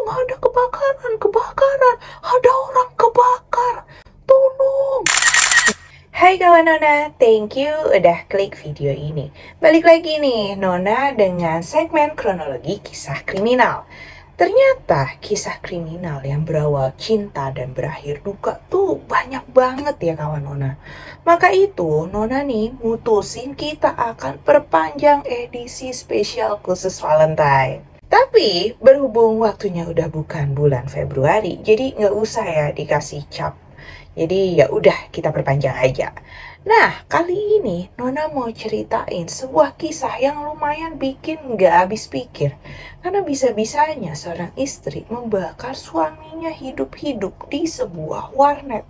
tolong, ada kebakaran, ada orang kebakar, tolong. Hai kawan Nona, thank you udah klik video ini. Balik lagi nih Nona dengan segmen kronologi kisah kriminal. Ternyata kisah kriminal yang berawal cinta dan berakhir duka tuh banyak banget ya kawan Nona. Maka itu Nona nih mutusin kita akan perpanjang edisi spesial khusus Valentine. Tapi berhubung waktunya udah bukan bulan Februari, jadi nggak usah ya dikasih cap. Jadi ya udah kita perpanjang aja. Nah, kali ini Nona mau ceritain sebuah kisah yang lumayan bikin nggak habis pikir. Karena bisa-bisanya seorang istri membakar suaminya hidup-hidup di sebuah warnet.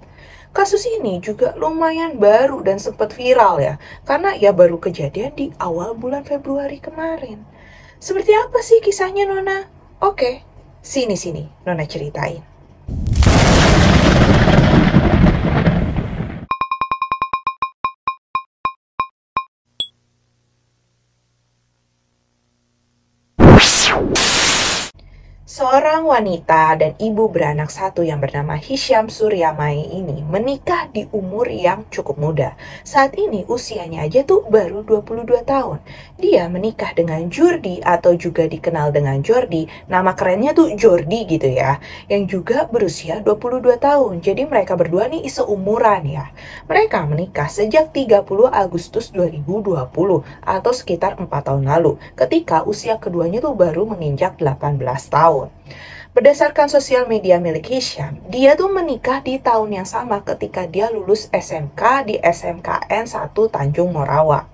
Kasus ini juga lumayan baru dan sempat viral ya. Karena ya baru kejadian di awal bulan Februari kemarin. Seperti apa sih kisahnya Nona? Oke, sini Nona ceritain. Seorang wanita dan ibu beranak satu yang bernama Hisham Suryamai ini menikah di umur yang cukup muda. Saat ini usianya aja tuh baru 22 tahun. Dia menikah dengan Jurdi atau juga dikenal dengan Jordi. Nama kerennya tuh Jordi gitu ya. Yang juga berusia 22 tahun. Jadi mereka berdua nih seumuran ya. Mereka menikah sejak 30 Agustus 2020 atau sekitar 4 tahun lalu. Ketika usia keduanya tuh baru menginjak 18 tahun. Berdasarkan sosial media milik Hisham, dia tuh menikah di tahun yang sama ketika dia lulus SMK di SMKN 1 Tanjung Morawa.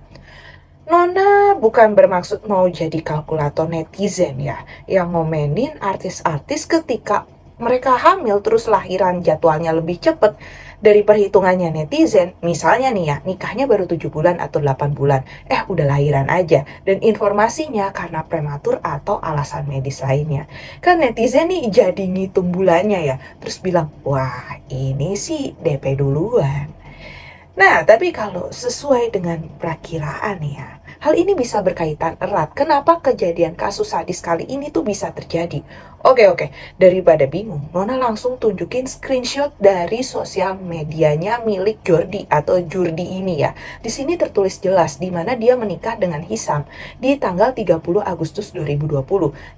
Nona bukan bermaksud mau jadi kalkulator netizen ya, yang ngomenin artis-artis ketika mereka hamil terus lahiran jadwalnya lebih cepet dari perhitungannya netizen. Misalnya nih ya, nikahnya baru 7 bulan atau 8 bulan, udah lahiran aja. Dan informasinya karena prematur atau alasan medis lainnya. Kan netizen nih jadi ngitung bulannya ya, terus bilang, wah ini sih DP duluan. Nah, tapi kalau sesuai dengan perakiraan ya, hal ini bisa berkaitan erat. Kenapa kejadian kasus sadis kali ini tuh bisa terjadi? Oke, daripada bingung, Nona langsung tunjukin screenshot dari sosial medianya milik Jordi atau Jurdi ini ya. Di sini tertulis jelas di mana dia menikah dengan Hisham di tanggal 30 Agustus 2020.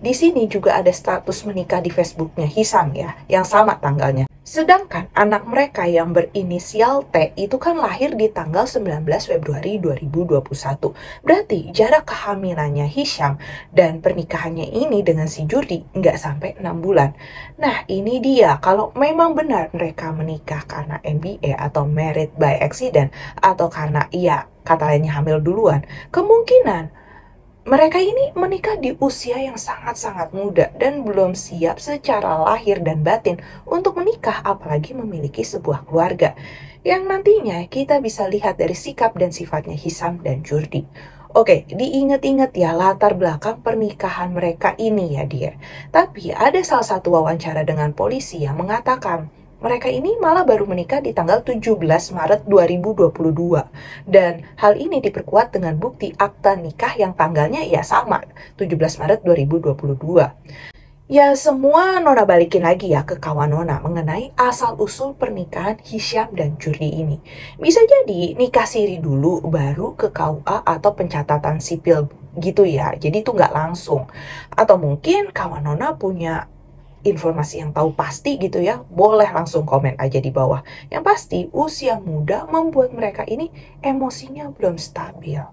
Di sini juga ada status menikah di Facebooknya Hisham ya, yang sama tanggalnya. Sedangkan anak mereka yang berinisial T itu kan lahir di tanggal 19 Februari 2021. Berarti jarak kehamilannya Hisham dan pernikahannya ini dengan si Jurdi nggak sampai 6 bulan. Nah ini dia, kalau memang benar mereka menikah karena MBA atau married by accident atau karena kata lainnya hamil duluan, kemungkinan mereka ini menikah di usia yang sangat-sangat muda dan belum siap secara lahir dan batin untuk menikah, apalagi memiliki sebuah keluarga. Yang nantinya kita bisa lihat dari sikap dan sifatnya Hisham dan Jurdi. Oke, diingat-ingat ya latar belakang pernikahan mereka ini ya dia. Tapi ada salah satu wawancara dengan polisi yang mengatakan mereka ini malah baru menikah di tanggal 17 Maret 2022. Dan hal ini diperkuat dengan bukti akta nikah yang tanggalnya ya sama, 17 Maret 2022. Ya semua Nona balikin lagi ya ke kawan Nona mengenai asal-usul pernikahan Hisham dan Jurdi ini. Bisa jadi nikah siri dulu baru ke KUA atau pencatatan sipil gitu ya. Jadi itu nggak langsung. Atau mungkin kawan Nona punya informasi yang tahu pasti gitu ya, boleh langsung komen aja di bawah. Yang pasti usia muda membuat mereka ini emosinya belum stabil.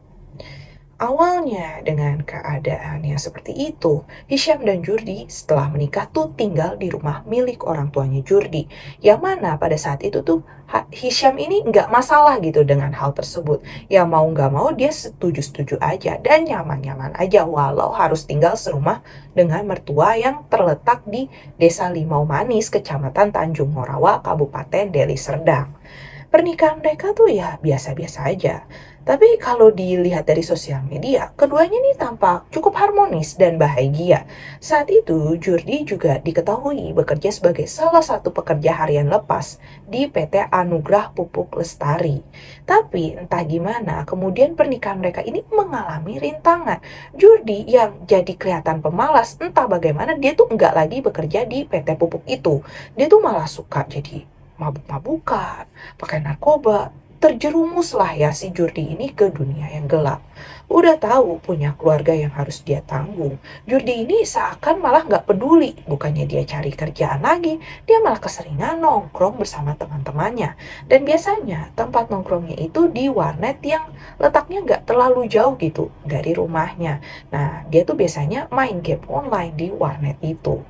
Awalnya dengan keadaan yang seperti itu, Hisham dan Jurdi setelah menikah tuh tinggal di rumah milik orang tuanya Jurdi. Yang mana pada saat itu tuh Hisham ini nggak masalah gitu dengan hal tersebut. Ya mau nggak mau dia setuju-setuju aja dan nyaman-nyaman aja walau harus tinggal serumah dengan mertua yang terletak di Desa Limau Manis, Kecamatan Tanjung Morawa, Kabupaten Deli Serdang. Pernikahan mereka tuh ya biasa-biasa aja. Tapi kalau dilihat dari sosial media, keduanya ini tampak cukup harmonis dan bahagia. Saat itu, Jurdi juga diketahui bekerja sebagai salah satu pekerja harian lepas di PT Anugrah Pupuk Lestari. Tapi entah gimana, kemudian pernikahan mereka ini mengalami rintangan. Jurdi yang jadi kelihatan pemalas, entah bagaimana dia tuh nggak lagi bekerja di PT Pupuk itu. Dia tuh malah suka jadi mabuk-mabukan, pakai narkoba, terjerumus lah ya si Jurdi ini ke dunia yang gelap. Udah tahu punya keluarga yang harus dia tanggung. Jurdi ini seakan malah nggak peduli. Bukannya dia cari kerjaan lagi, dia malah keseringan nongkrong bersama teman-temannya. Dan biasanya tempat nongkrongnya itu di warnet yang letaknya nggak terlalu jauh gitu dari rumahnya. Nah, dia tuh biasanya main game online di warnet itu.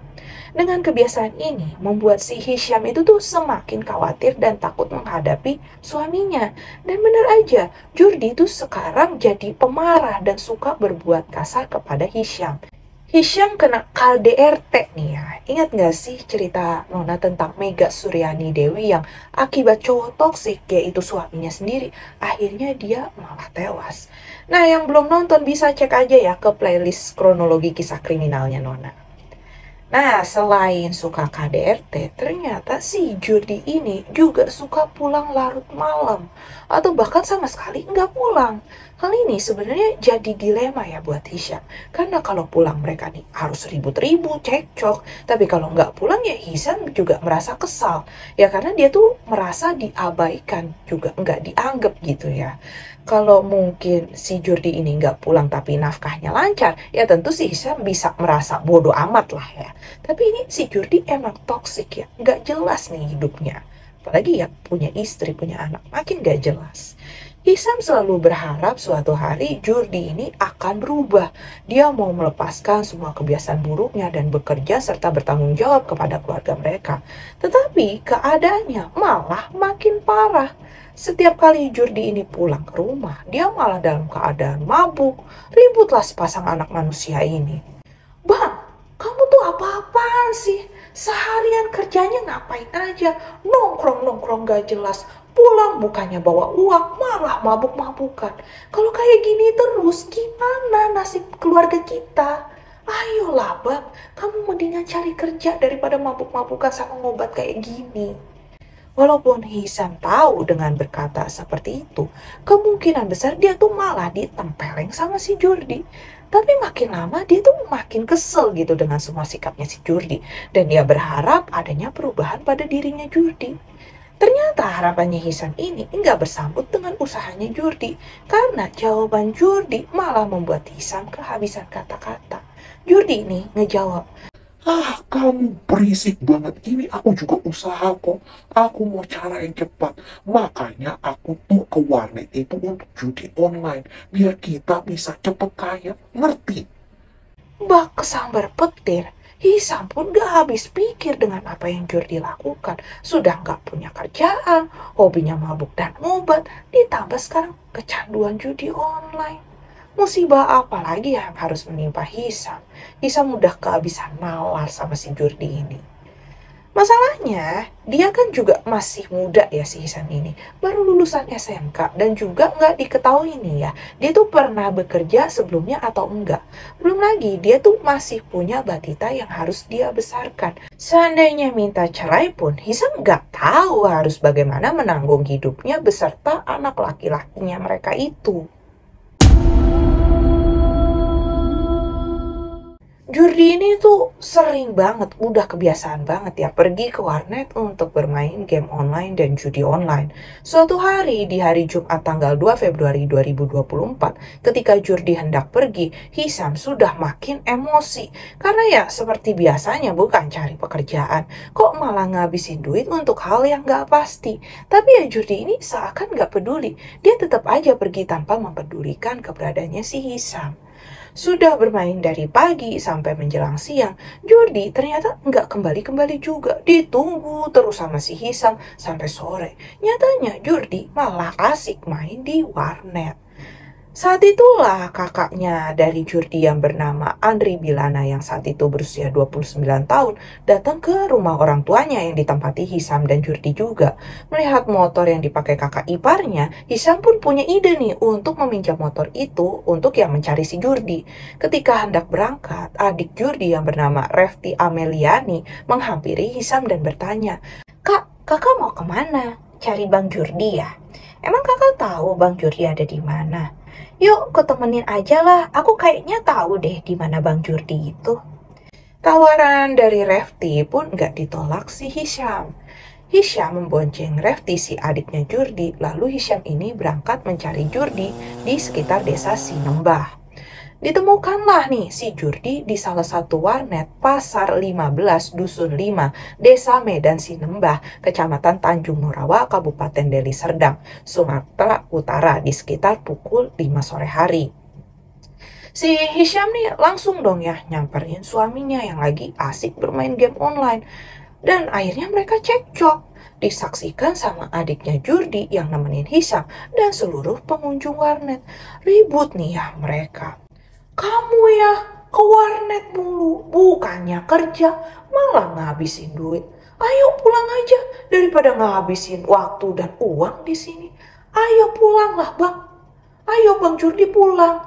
Dengan kebiasaan ini, membuat si Hisham itu tuh semakin khawatir dan takut menghadapi suaminya. Dan benar aja, Jurdi itu sekarang jadi pemarah dan suka berbuat kasar kepada Hisham. Hisham kena KDRT nih ya. Ingat gak sih cerita Nona tentang Mega Suryani Dewi yang akibat cowok toksik, yaitu suaminya sendiri, akhirnya dia malah tewas. Nah, yang belum nonton bisa cek aja ya ke playlist kronologi kisah kriminalnya Nona. Nah, selain suka KDRT, ternyata si Jurdi ini juga suka pulang larut malam. Atau bahkan sama sekali nggak pulang. Hal ini sebenarnya jadi dilema ya buat Hisham. Karena kalau pulang mereka nih harus ribut-ribut, cekcok. Tapi kalau nggak pulang ya Hisham juga merasa kesal. Ya karena dia tuh merasa diabaikan, juga nggak dianggap gitu ya. Kalau mungkin si Jurdi ini nggak pulang tapi nafkahnya lancar, ya tentu si Hisham bisa merasa bodoh amat lah ya. Tapi ini si Jurdi emang toksik ya, nggak jelas nih hidupnya. Apalagi ya punya istri, punya anak, makin nggak jelas. Hisham selalu berharap suatu hari Jurdi ini akan berubah. Dia mau melepaskan semua kebiasaan buruknya dan bekerja serta bertanggung jawab kepada keluarga mereka. Tetapi keadaannya malah makin parah. Setiap kali Jurdi ini pulang ke rumah, dia malah dalam keadaan mabuk. Ributlah sepasang anak manusia ini. Bang, kamu tuh apa-apaan sih? Seharian kerjanya ngapain aja? Nongkrong-nongkrong gak jelas. Pulang bukannya bawa uang, malah mabuk-mabukan. Kalau kayak gini terus, gimana nasib keluarga kita? Ayolah bang, kamu mendingan cari kerja daripada mabuk-mabukan sama ngobat kayak gini. Walaupun Hisham tahu dengan berkata seperti itu, kemungkinan besar dia tuh malah ditempeleng sama si Jurdi. Tapi makin lama dia tuh makin kesel gitu dengan semua sikapnya si Jurdi. Dan dia berharap adanya perubahan pada dirinya Jurdi. Ternyata harapannya Hisham ini enggak bersambut dengan usahanya Jurdi. Karena jawaban Jurdi malah membuat Hisham kehabisan kata-kata. Jurdi ini ngejawab, Kamu berisik banget. Ini aku juga usaha kok. Aku mau cara yang cepat. Makanya aku tuh ke warnet itu untuk judi online. Biar kita bisa cepet kaya. Ngerti? bak kesambar petir. Hisham pun gak habis pikir dengan apa yang Jurdi lakukan. Sudah gak punya kerjaan, hobinya mabuk dan ngobat, ditambah sekarang kecanduan judi online. Musibah apa lagi yang harus menimpa Hisham? Hisham udah kehabisan nalar sama si Jurdi ini. Masalahnya, dia kan juga masih muda ya si Hisham ini. Baru lulusan SMK dan juga nggak diketahui nih ya. Dia tuh pernah bekerja sebelumnya atau enggak. Belum lagi, dia tuh masih punya batita yang harus dia besarkan. Seandainya minta cerai pun, Hisham nggak tahu harus bagaimana menanggung hidupnya beserta anak laki-lakinya mereka itu. Jurdi ini tuh sering banget, udah kebiasaan banget ya pergi ke warnet untuk bermain game online dan judi online. Suatu hari di hari Jumat tanggal 2 Februari 2024, ketika Jurdi hendak pergi, Hisham sudah makin emosi. Karena ya seperti biasanya bukan cari pekerjaan, kok malah ngabisin duit untuk hal yang gak pasti. Tapi ya Jurdi ini seakan gak peduli, dia tetap aja pergi tanpa mempedulikan keberadaannya si Hisham. Sudah bermain dari pagi sampai menjelang siang, Jurdi ternyata nggak kembali-kembali juga. Ditunggu terus sama si Hisham sampai sore. Nyatanya Jurdi malah asik main di warnet. Saat itulah kakaknya dari Jurdi yang bernama Andri Bilana yang saat itu berusia 29 tahun datang ke rumah orang tuanya yang ditempati Hisam dan Jurdi juga. Melihat motor yang dipakai kakak iparnya, Hisam pun punya ide nih untuk meminjam motor itu untuk yang mencari si Jurdi. Ketika hendak berangkat, adik Jurdi yang bernama Refti Ameliani menghampiri Hisam dan bertanya, "Kak, kakak mau kemana? Cari Bang Jurdi ya? Emang kakak tahu Bang Jurdi ada di mana? Yuk, aku temenin aja lah. Aku kayaknya tahu deh di mana Bang Jurdi itu." Tawaran dari Refti pun nggak ditolak si Hisyam. Hisyam membonceng Refti si adiknya Jurdi, lalu Hisyam ini berangkat mencari Jurdi di sekitar desa Sinembah. Ditemukanlah nih si Jurdi di salah satu warnet Pasar 15 Dusun 5, Desa Medan Sinembah, Kecamatan Tanjung Norawa, Kabupaten Deli Serdang, Sumatera Utara di sekitar pukul 5 sore hari. Si Hisyam nih langsung dong ya nyamperin suaminya yang lagi asik bermain game online. Dan akhirnya mereka cekcok. Disaksikan sama adiknya Jurdi yang nemenin Hisyam dan seluruh pengunjung warnet. Ribut nih ya mereka. "Kamu ya ke warnet mulu, bukannya kerja, malah ngabisin duit. Ayo pulang aja daripada ngabisin waktu dan uang di sini. Ayo pulanglah bang, ayo bang Jurdi pulang."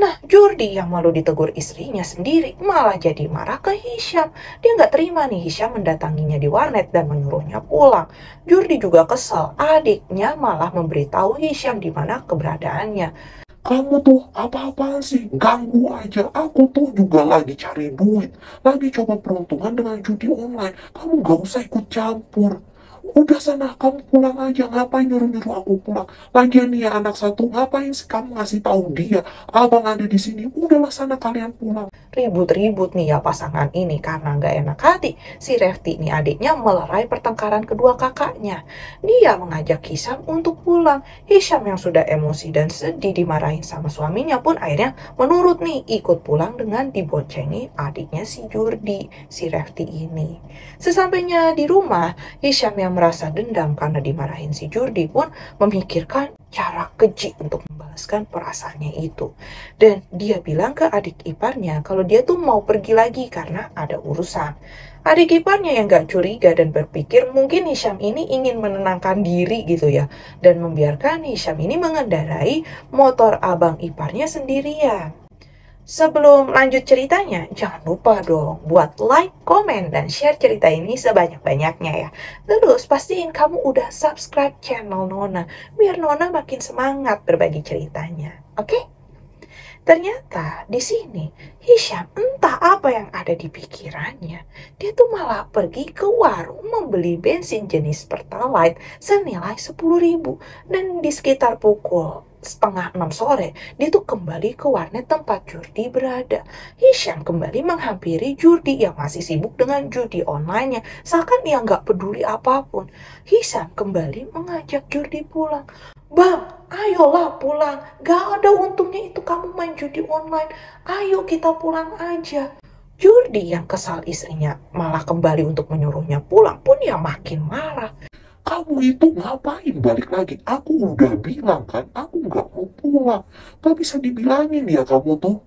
Nah, Jurdi yang malu ditegur istrinya sendiri malah jadi marah ke Hisyam. Dia nggak terima nih Hisyam mendatanginya di warnet dan menyuruhnya pulang. Jurdi juga kesal, adiknya malah memberitahu Hisyam di mana keberadaannya. Kamu tuh apa-apaan sih? Ganggu aja. Aku tuh juga lagi cari duit. Lagi coba peruntungan dengan judi online. Kamu gak usah ikut campur. Udah sana, kamu pulang aja. Ngapain nyuruh-nyuruh aku pulang? Lagian nih ya anak satu, ngapain sih kamu ngasih tahu dia? Abang ada di sini. Udahlah sana kalian pulang. Ribut-ribut nih ya pasangan ini karena nggak enak hati. Si Refti nih adiknya melerai pertengkaran kedua kakaknya. Dia mengajak Hisyam untuk pulang. Hisyam yang sudah emosi dan sedih dimarahin sama suaminya pun akhirnya menurut nih ikut pulang dengan diboncengi adiknya si Jurdi, si Refti ini. Sesampainya di rumah, Hisyam yang merasa dendam karena dimarahin si Jurdi pun memikirkan cara keji untuk membalaskan perasaannya itu. Dan dia bilang ke adik iparnya kalau dia tuh mau pergi lagi karena ada urusan. Adik iparnya yang gak curiga dan berpikir mungkin Hisyam ini ingin menenangkan diri gitu ya. Dan membiarkan Hisyam ini mengendarai motor abang iparnya sendirian. Sebelum lanjut ceritanya, jangan lupa dong buat like, komen, dan share cerita ini sebanyak-banyaknya ya. Terus pastiin kamu udah subscribe channel Nona, biar Nona makin semangat berbagi ceritanya. Oke? Ternyata di sini Hisyam entah apa yang ada di pikirannya. Dia tuh malah pergi ke warung membeli bensin jenis Pertalite senilai 10.000. Dan di sekitar pukul setengah 6 sore, dia tuh kembali ke warnet tempat Jurdi berada. Hisyam kembali menghampiri Jurdi yang masih sibuk dengan judi online-nya, seakan dia nggak peduli apapun. Hisyam kembali mengajak Jurdi pulang. "Bang, ayolah pulang. Gak ada untungnya itu kamu main judi online. Ayo kita pulang aja." Jurdi yang kesal istrinya malah kembali untuk menyuruhnya pulang pun ya makin marah. Kamu itu ngapain balik lagi? Aku udah bilang kan, aku nggak mau pulang. Gak bisa dibilangin ya kamu tuh.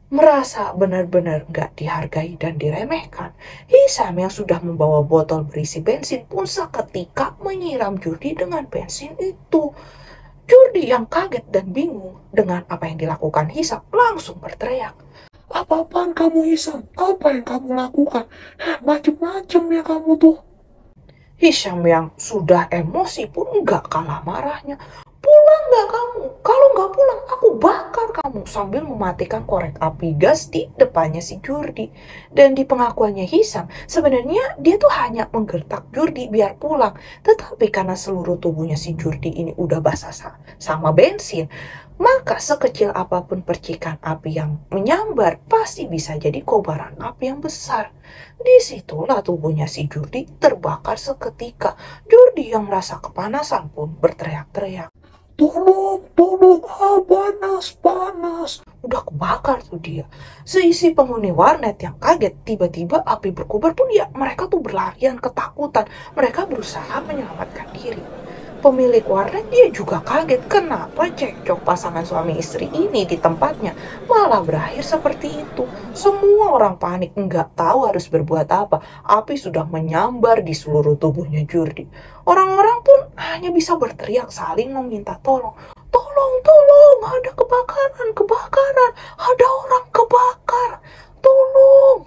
Merasa benar-benar gak dihargai dan diremehkan, Hisam yang sudah membawa botol berisi bensin pun seketika menyiram Jurdi dengan bensin itu. Jurdi yang kaget dan bingung dengan apa yang dilakukan Hisam langsung berteriak. Apa-apaan kamu Ihsan? Apa yang kamu lakukan? Macem-macem ya kamu tuh. Hisyam yang sudah emosi pun nggak kalah marahnya. "Pulang nggak kamu? Kalau nggak pulang, aku bakar kamu," sambil mematikan korek api gas di depannya si Jurdi. Dan di pengakuannya Hisyam, sebenarnya dia tuh hanya menggertak Jurdi biar pulang. Tetapi karena seluruh tubuhnya si Jurdi ini udah basah sama bensin, maka sekecil apapun percikan api yang menyambar pasti bisa jadi kobaran api yang besar. Disitulah tubuhnya si Jurdi terbakar seketika. Jurdi yang merasa kepanasan pun berteriak-teriak. Tolong, tolong, panas, panas. Udah kebakar tuh dia. Seisi penghuni warnet yang kaget tiba-tiba api berkobar pun ya mereka tuh berlarian ketakutan. Mereka berusaha menyelamatkan diri. Pemilik warnet dia juga kaget kenapa cekcok pasangan suami istri ini di tempatnya malah berakhir seperti itu. Semua orang panik, nggak tahu harus berbuat apa. Api sudah menyambar di seluruh tubuhnya Jurdi. Orang-orang pun hanya bisa berteriak saling meminta tolong. Tolong, tolong, ada kebakaran, kebakaran, ada orang kebakar, tolong.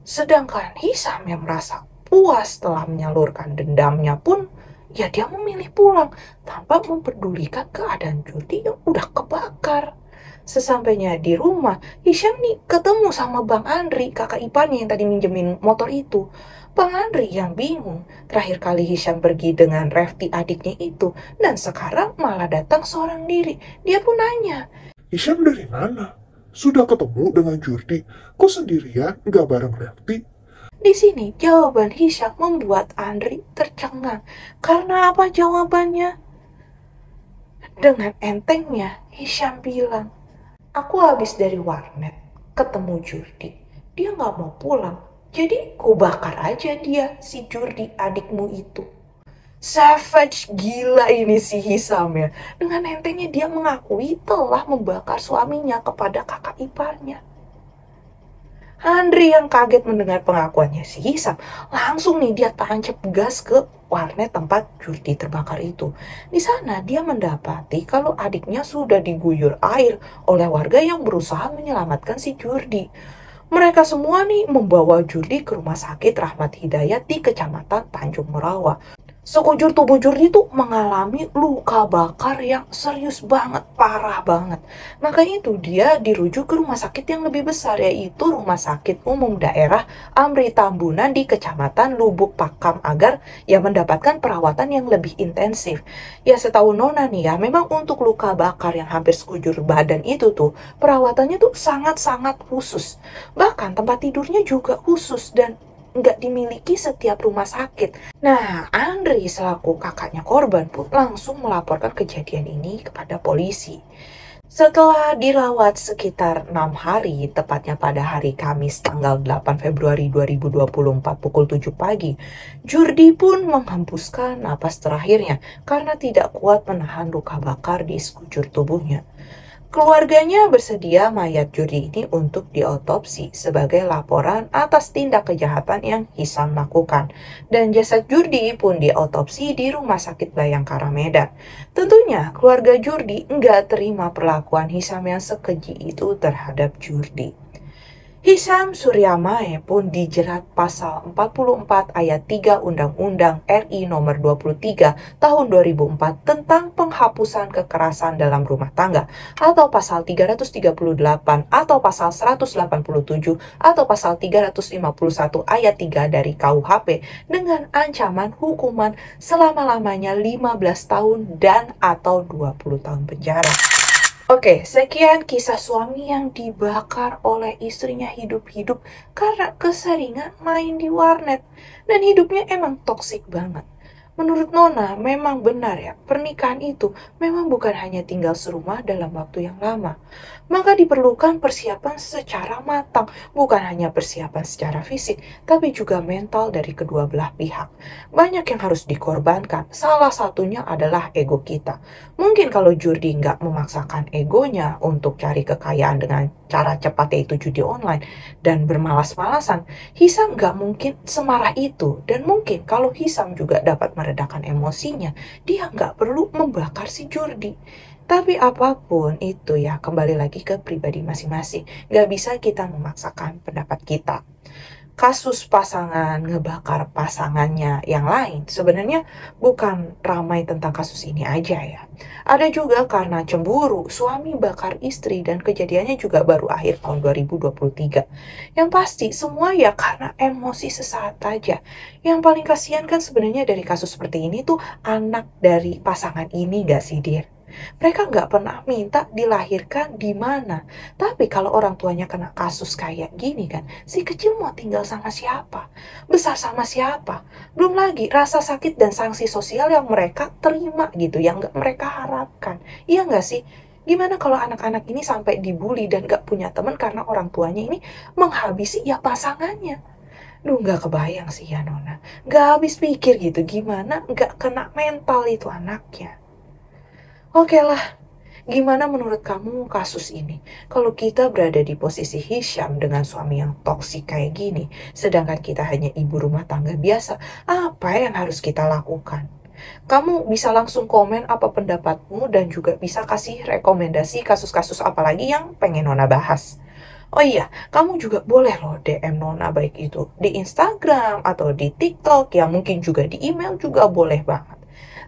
Sedangkan Hisam yang merasa puas setelah menyalurkan dendamnya pun, ya dia memilih pulang tanpa memperdulikan keadaan Jurdi yang udah kebakar. Sesampainya di rumah, Hisham nih ketemu sama Bang Andri, kakak iparnya yang tadi minjemin motor itu. Bang Andri yang bingung, terakhir kali Hisham pergi dengan Refti adiknya itu, dan sekarang malah datang seorang diri. Dia pun nanya, Hisham dari mana? Sudah ketemu dengan Jurdi? Kok sendirian, nggak bareng Refti? di sini jawaban Hisham membuat Andri tercengang. Karena apa jawabannya? Dengan entengnya, Hisham bilang, aku habis dari warnet, ketemu Jurdi. Dia nggak mau pulang, jadi ku bakar aja dia, si Jurdi adikmu itu. Savage gila ini si Hisam ya. Dengan entengnya dia mengakui telah membakar suaminya kepada kakak iparnya. Andri yang kaget mendengar pengakuannya si Hisam, langsung nih dia tancap gas ke warnet tempat Jurdi terbakar itu. Di sana dia mendapati kalau adiknya sudah diguyur air oleh warga yang berusaha menyelamatkan si Jurdi. Mereka semua nih membawa Jurdi ke rumah sakit Rahmat Hidayat di Kecamatan Tanjung Merawa. Sekujur tubuh Jurdi itu mengalami luka bakar yang serius banget, parah banget. Makanya itu dia dirujuk ke rumah sakit yang lebih besar, yaitu Rumah Sakit Umum Daerah Amri Tambunan di Kecamatan Lubuk Pakam agar ya mendapatkan perawatan yang lebih intensif. Ya setahu Nona nih ya, memang untuk luka bakar yang hampir sekujur badan itu tuh, perawatannya tuh sangat-sangat khusus. Bahkan tempat tidurnya juga khusus dan nggak dimiliki setiap rumah sakit. Nah, Andri selaku kakaknya korban pun langsung melaporkan kejadian ini kepada polisi. Setelah dirawat sekitar 6 hari, tepatnya pada hari Kamis tanggal 8 Februari 2024 pukul 7 pagi, Jurdi pun menghembuskan napas terakhirnya karena tidak kuat menahan luka bakar di sekujur tubuhnya. Keluarganya bersedia mayat Jurdi ini untuk diotopsi sebagai laporan atas tindak kejahatan yang Hisam lakukan. Dan jasad Jurdi pun diotopsi di Rumah Sakit Bayangkara Medan. Tentunya keluarga Jurdi nggak terima perlakuan Hisam yang sekeji itu terhadap Jurdi. Hisam Suryamae pun dijerat pasal 44 ayat 3 Undang-Undang RI nomor 23 tahun 2004 tentang penghapusan kekerasan dalam rumah tangga atau pasal 338 atau pasal 187 atau pasal 351 ayat 3 dari KUHP dengan ancaman hukuman selama-lamanya 15 tahun dan atau 20 tahun penjara. Oke, sekian kisah suami yang dibakar oleh istrinya hidup-hidup karena keseringan main di warnet. Dan hidupnya emang toksik banget. Menurut Nona, memang benar ya, pernikahan itu memang bukan hanya tinggal serumah dalam waktu yang lama. Maka diperlukan persiapan secara matang, bukan hanya persiapan secara fisik, tapi juga mental dari kedua belah pihak. Banyak yang harus dikorbankan, salah satunya adalah ego kita. Mungkin kalau Jurdi nggak memaksakan egonya untuk cari kekayaan dengan cara cepat yaitu judi online dan bermalas-malasan, Hisam nggak mungkin semarah itu. Dan mungkin kalau Hisam juga dapat meredakan emosinya, dia nggak perlu membakar si Jurdi. Tapi apapun itu ya kembali lagi ke pribadi masing-masing. Nggak bisa kita memaksakan pendapat kita. Kasus pasangan ngebakar pasangannya yang lain sebenarnya bukan ramai tentang kasus ini aja ya. Ada juga karena cemburu, suami bakar istri dan kejadiannya juga baru akhir tahun 2023. Yang pasti semua ya karena emosi sesaat aja. Yang paling kasihan kan sebenarnya dari kasus seperti ini tuh anak dari pasangan ini gak sih, Dir? Mereka nggak pernah minta dilahirkan di mana. Tapi kalau orang tuanya kena kasus kayak gini kan, si kecil mau tinggal sama siapa? Besar sama siapa? Belum lagi rasa sakit dan sanksi sosial yang mereka terima gitu, yang nggak mereka harapkan. Iya nggak sih? Gimana kalau anak-anak ini sampai dibully dan nggak punya teman karena orang tuanya ini menghabisi ya pasangannya? Duh, nggak kebayang sih ya Nona. Nggak habis pikir gitu, gimana nggak kena mental itu anaknya. Oke lah, gimana menurut kamu kasus ini? Kalau kita berada di posisi Hisham dengan suami yang toksik kayak gini, sedangkan kita hanya ibu rumah tangga biasa, apa yang harus kita lakukan? Kamu bisa langsung komen apa pendapatmu dan juga bisa kasih rekomendasi kasus-kasus apa lagi yang pengen Nona bahas. Oh iya, kamu juga boleh loh DM Nona baik itu di Instagram atau di TikTok ya, mungkin juga di email juga boleh banget.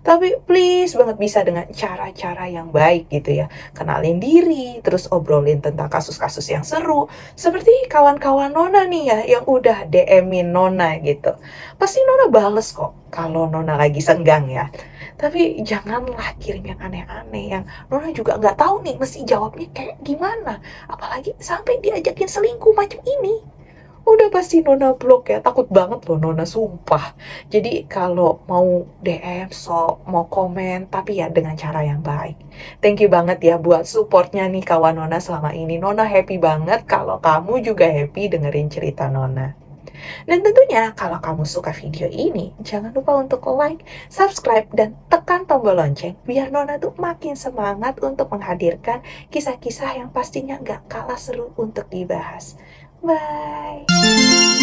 Tapi please banget bisa dengan cara-cara yang baik gitu ya. Kenalin diri, terus obrolin tentang kasus-kasus yang seru. Seperti kawan-kawan Nona nih ya, yang udah DM-in Nona gitu. Pasti Nona bales kok kalau Nona lagi senggang ya. Tapi janganlah kirim yang aneh-aneh, yang Nona juga nggak tahu nih mesti jawabnya kayak gimana. Apalagi sampai diajakin selingkuh macam ini. Udah pasti Nona blok ya, takut banget loh Nona, sumpah. Jadi kalau mau DM, mau komen, tapi ya dengan cara yang baik. Thank you banget ya buat supportnya nih kawan Nona selama ini. Nona happy banget kalau kamu juga happy dengerin cerita Nona. Dan tentunya kalau kamu suka video ini, jangan lupa untuk like, subscribe, dan tekan tombol lonceng biar Nona tuh makin semangat untuk menghadirkan kisah-kisah yang pastinya gak kalah seru untuk dibahas. Bye!